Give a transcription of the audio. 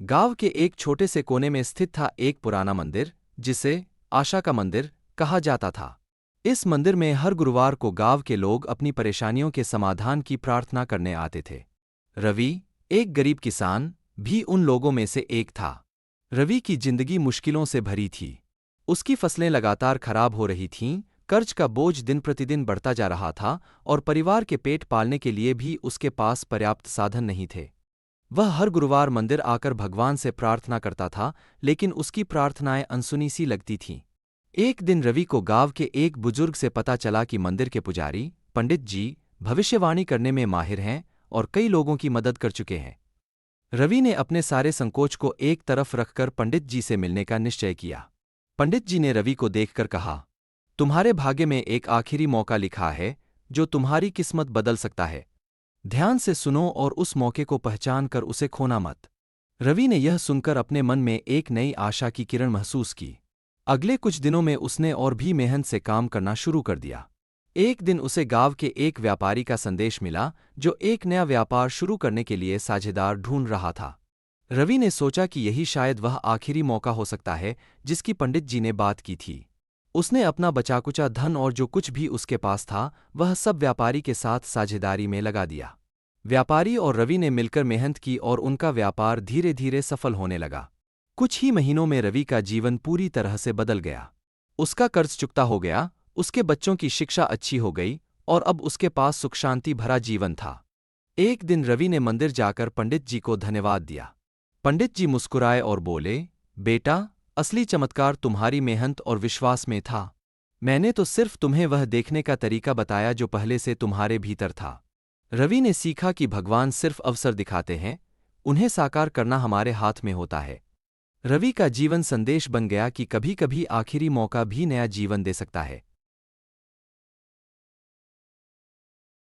गांव के एक छोटे से कोने में स्थित था एक पुराना मंदिर, जिसे आशा का मंदिर कहा जाता था। इस मंदिर में हर गुरुवार को गांव के लोग अपनी परेशानियों के समाधान की प्रार्थना करने आते थे। रवि, एक गरीब किसान, भी उन लोगों में से एक था। रवि की जिंदगी मुश्किलों से भरी थी। उसकी फसलें लगातार खराब हो रही थीं, कर्ज का बोझ दिन प्रतिदिन बढ़ता जा रहा था और परिवार के पेट पालने के लिए भी उसके पास पर्याप्त साधन नहीं थे। वह हर गुरुवार मंदिर आकर भगवान से प्रार्थना करता था, लेकिन उसकी प्रार्थनाएं अनसुनी सी लगती थीं। एक दिन रवि को गांव के एक बुजुर्ग से पता चला कि मंदिर के पुजारी, पंडित जी, भविष्यवाणी करने में माहिर हैं और कई लोगों की मदद कर चुके हैं। रवि ने अपने सारे संकोच को एक तरफ रखकर पंडित जी से मिलने का निश्चय किया। पंडित जी ने रवि को देखकर कहा, तुम्हारे भाग्य में एक आखिरी मौका लिखा है, जो तुम्हारी किस्मत बदल सकता है। ध्यान से सुनो और उस मौके को पहचान कर उसे खोना मत। रवि ने यह सुनकर अपने मन में एक नई आशा की किरण महसूस की। अगले कुछ दिनों में उसने और भी मेहनत से काम करना शुरू कर दिया। एक दिन उसे गांव के एक व्यापारी का संदेश मिला, जो एक नया व्यापार शुरू करने के लिए साझेदार ढूंढ रहा था। रवि ने सोचा कि यही शायद वह आखिरी मौका हो सकता है जिसकी पंडित जी ने बात की थी। उसने अपना बचाकुचा धन और जो कुछ भी उसके पास था, वह सब व्यापारी के साथ साझेदारी में लगा दिया। व्यापारी और रवि ने मिलकर मेहनत की और उनका व्यापार धीरे धीरे सफल होने लगा। कुछ ही महीनों में रवि का जीवन पूरी तरह से बदल गया। उसका कर्ज चुकता हो गया, उसके बच्चों की शिक्षा अच्छी हो गई और अब उसके पास सुख शांति भरा जीवन था। एक दिन रवि ने मंदिर जाकर पंडित जी को धन्यवाद दिया। पंडित जी मुस्कुराए और बोले, बेटा, असली चमत्कार तुम्हारी मेहनत और विश्वास में था। मैंने तो सिर्फ तुम्हें वह देखने का तरीका बताया जो पहले से तुम्हारे भीतर था। रवि ने सीखा कि भगवान सिर्फ अवसर दिखाते हैं, उन्हें साकार करना हमारे हाथ में होता है। रवि का जीवन संदेश बन गया कि कभी-कभी आखिरी मौका भी नया जीवन दे सकता है।